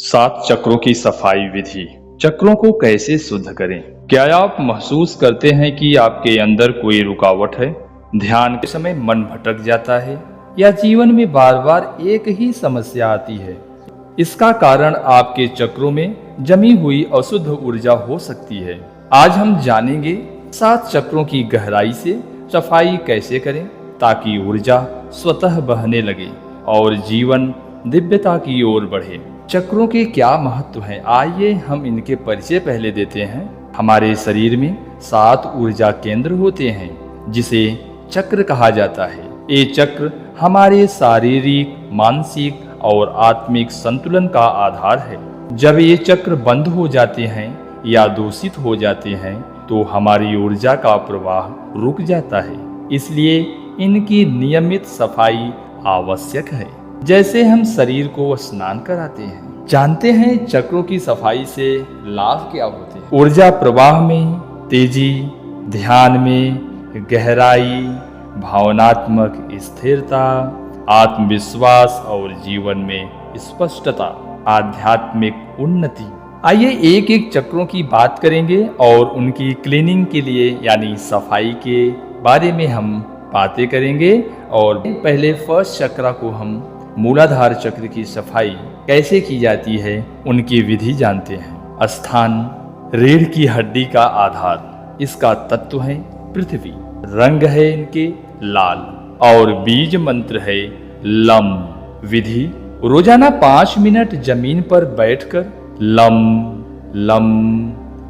सात चक्रों की सफाई विधि। चक्रों को कैसे शुद्ध करें? क्या आप महसूस करते हैं कि आपके अंदर कोई रुकावट है? ध्यान के समय मन भटक जाता है या जीवन में बार बार एक ही समस्या आती है? इसका कारण आपके चक्रों में जमी हुई अशुद्ध ऊर्जा हो सकती है। आज हम जानेंगे सात चक्रों की गहराई से सफाई कैसे करें ताकि ऊर्जा स्वतः बहने लगे और जीवन दिव्यता की ओर बढ़े। चक्रों के क्या महत्व हैं? आइए हम इनके परिचय पहले देते हैं। हमारे शरीर में 7 ऊर्जा केंद्र होते हैं जिसे चक्र कहा जाता है। ये चक्र हमारे शारीरिक, मानसिक और आत्मिक संतुलन का आधार है। जब ये चक्र बंद हो जाते हैं या दूषित हो जाते हैं तो हमारी ऊर्जा का प्रवाह रुक जाता है। इसलिए इनकी नियमित सफाई आवश्यक है। जैसे हम शरीर को स्नान कराते हैं। जानते हैं चक्रों की सफाई से लाभ क्या होते हैं? ऊर्जा प्रवाह में तेजी, ध्यान में गहराई, भावनात्मक स्थिरता, आत्मविश्वास और जीवन में स्पष्टता, आध्यात्मिक उन्नति। आइए एक एक चक्रों की बात करेंगे और उनकी क्लीनिंग के लिए यानी सफाई के बारे में हम बातें करेंगे। और पहले फर्स्ट चक्र को हम मूलाधार चक्र की सफाई कैसे की जाती है उनकी विधि जानते हैं। स्थान रीढ़ की हड्डी का आधार, इसका तत्व है पृथ्वी, रंग है इनके लाल और बीज मंत्र है लम। विधि रोजाना 5 मिनट जमीन पर बैठकर लम लम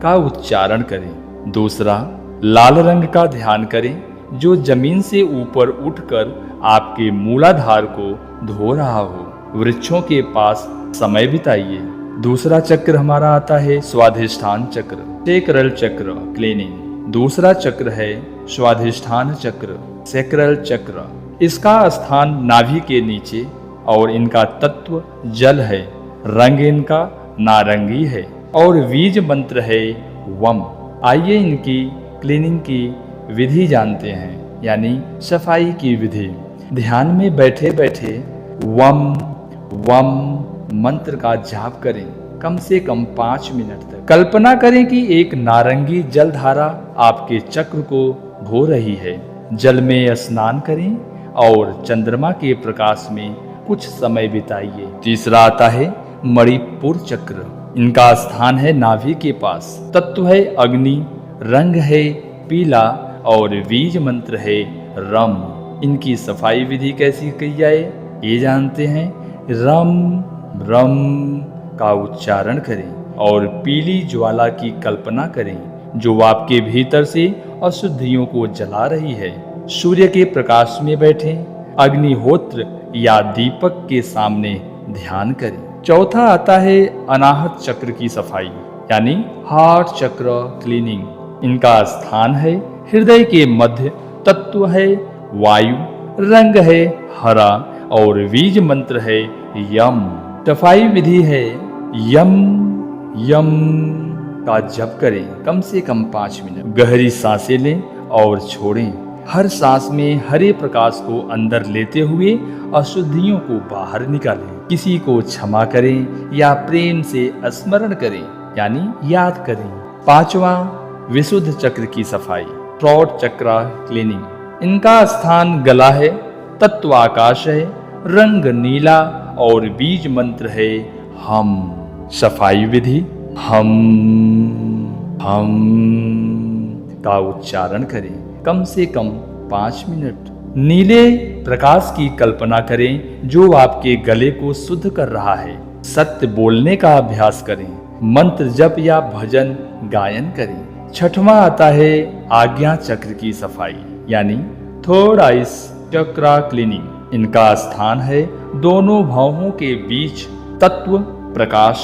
का उच्चारण करें। दूसरा, लाल रंग का ध्यान करें जो जमीन से ऊपर उठकर आपके मूलाधार को धो रहा हो। वृक्षों के पास समय बिताइए। दूसरा चक्र हमारा आता है स्वाधिष्ठान चक्र, सेक्रल चक्र क्लीनिंग। दूसरा चक्र है स्वाधिष्ठान चक्र, सेक्रल चक्र। इसका स्थान नाभि के नीचे और इनका तत्व जल है। रंग इनका नारंगी है और बीज मंत्र है वम। आइए इनकी क्लीनिंग की विधि जानते हैं यानी सफाई की विधि। ध्यान में बैठे बैठे वम वम मंत्र का जाप करें कम से कम 5 मिनट तक। कल्पना करें कि एक नारंगी जलधारा आपके चक्र को धो रही है। जल में स्नान करें और चंद्रमा के प्रकाश में कुछ समय बिताइए। तीसरा आता है मणिपुर चक्र। इनका स्थान है नाभि के पास, तत्व है अग्नि, रंग है पीला और बीज मंत्र है रम। इनकी सफाई विधि कैसी की जाए ये जानते हैं। रम रम का उच्चारण करें और पीली ज्वाला की कल्पना करें जो आपके भीतर से अशुद्धियों को जला रही है। सूर्य के प्रकाश में बैठें, अग्निहोत्र या दीपक के सामने ध्यान करें। चौथा आता है अनाहत चक्र की सफाई यानी हार्ट चक्र क्लीनिंग। इनका स्थान है हृदय के मध्य, तत्व है वायु, रंग है हरा और बीज मंत्र है यम। सफाई विधि है यम यम का जप करें कम से कम 5 मिनट। गहरी सांसें लें और छोड़ें। हर सांस में हरे प्रकाश को अंदर लेते हुए अशुद्धियों को बाहर निकालें। किसी को क्षमा करें या प्रेम से स्मरण करें यानी याद करें। पांचवा, विशुद्ध चक्र की सफाई, थ्रोट चक्र क्लीनिंग। इनका स्थान गला है, तत्व आकाश है, रंग नीला और बीज मंत्र है हम। सफाई विधि हम का उच्चारण करें कम से कम 5 मिनट। नीले प्रकाश की कल्पना करें जो आपके गले को शुद्ध कर रहा है। सत्य बोलने का अभ्यास करें। मंत्र जप या भजन गायन करें। छठवां आता है आज्ञा चक्र की सफाई यानी थर्ड आइस चक्र क्लीनिंग। इनका स्थान है दोनों भौहों के बीच, तत्व प्रकाश,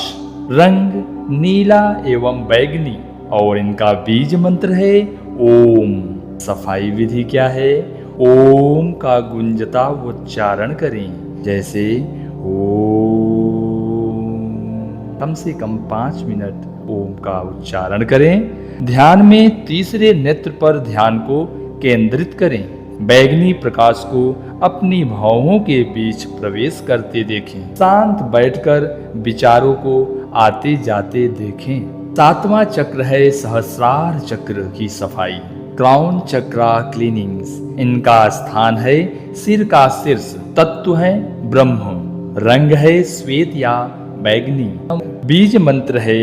रंग नीला एवं बैगनी और इनका बीज मंत्र है ओम। सफाई विधि क्या है? ओम का गुंजता उच्चारण करें जैसे ओम। कम से कम 5 मिनट ओम का उच्चारण करें। ध्यान में तीसरे नेत्र पर ध्यान को केंद्रित करें। बैगनी प्रकाश को अपनी भावों के बीच प्रवेश करते देखें। शांत बैठकर विचारों को आते जाते देखें। 7वां चक्र है सहस्रार चक्र की सफाई, क्राउन चक्रा क्लीनिंग्स। इनका स्थान है सिर का शीर्ष। तत्व है ब्रह्म। रंग है श्वेत या बैगनी। बीज मंत्र है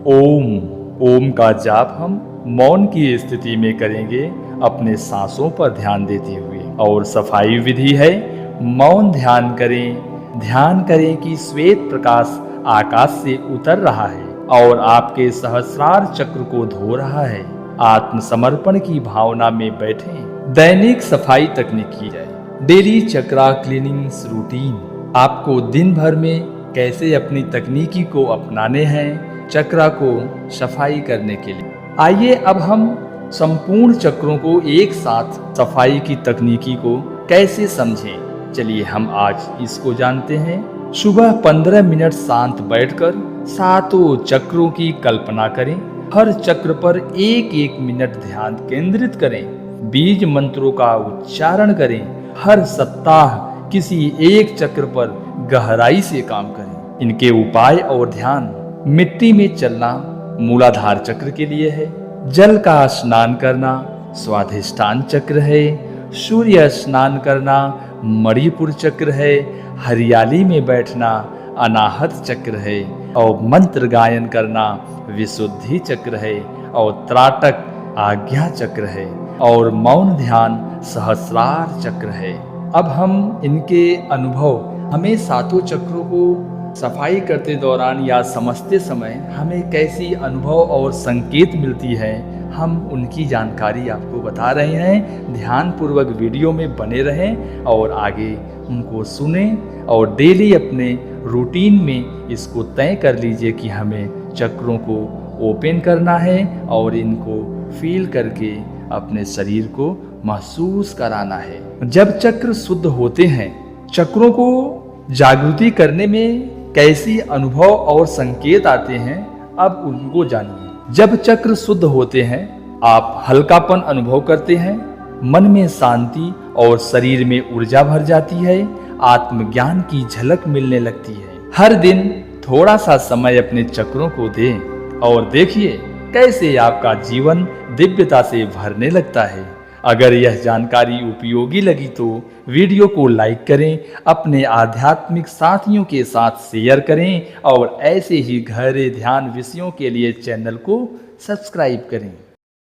ओम। ओम का जाप हम मौन की स्थिति में करेंगे, अपने सांसों पर ध्यान देते हुए। और सफाई विधि है मौन ध्यान करें। ध्यान करें कि श्वेत प्रकाश आकाश से उतर रहा है और आपके सहस्रार चक्र को धो रहा है। आत्मसमर्पण की भावना में बैठें। दैनिक सफाई तकनीक की जाए। डेली चक्रा क्लीनिंग्स रूटीन। आपको दिन भर में कैसे अपनी तकनीकी को अपनाने हैं चक्रा को सफाई करने के लिए। आइए अब हम संपूर्ण चक्रों को एक साथ सफाई की तकनीकी को कैसे समझें। चलिए हम आज इसको जानते हैं। सुबह 15 मिनट शांत बैठकर 7 चक्रों की कल्पना करें। हर चक्र पर 1-1 मिनट ध्यान केंद्रित करें। बीज मंत्रों का उच्चारण करें। हर सप्ताह किसी एक चक्र पर गहराई से काम करें। इनके उपाय और ध्यान। मिट्टी में चलना मूलाधार चक्र के लिए है। जल का स्नान करना स्वाधिष्ठान चक्र है। सूर्य स्नान करना मणिपुर चक्र है। हरियाली में बैठना अनाहत चक्र है। और मंत्र गायन करना विशुद्धि चक्र है। और त्राटक आज्ञा चक्र है। और मौन ध्यान सहस्रार चक्र है। अब हम इनके अनुभव, हमें 7 चक्रों को सफाई करते दौरान या समझते समय हमें कैसी अनुभव और संकेत मिलती है, हम उनकी जानकारी आपको बता रहे हैं। ध्यान पूर्वक वीडियो में बने रहें और आगे उनको सुने और डेली अपने रूटीन में इसको तय कर लीजिए कि हमें चक्रों को ओपन करना है और इनको फील करके अपने शरीर को महसूस कराना है। जब चक्र शुद्ध होते हैं, चक्रों को जागृति करने में कैसी अनुभव और संकेत आते हैं, अब उनको जानिए। जब चक्र शुद्ध होते हैं, आप हल्कापन अनुभव करते हैं, मन में शांति और शरीर में ऊर्जा भर जाती है। आत्मज्ञान की झलक मिलने लगती है। हर दिन थोड़ा सा समय अपने चक्रों को दें और देखिए कैसे आपका जीवन दिव्यता से भरने लगता है। अगर यह जानकारी उपयोगी लगी तो वीडियो को लाइक करें, अपने आध्यात्मिक साथियों के साथ शेयर करें और ऐसे ही गहरे ध्यान विषयों के लिए चैनल को सब्सक्राइब करें।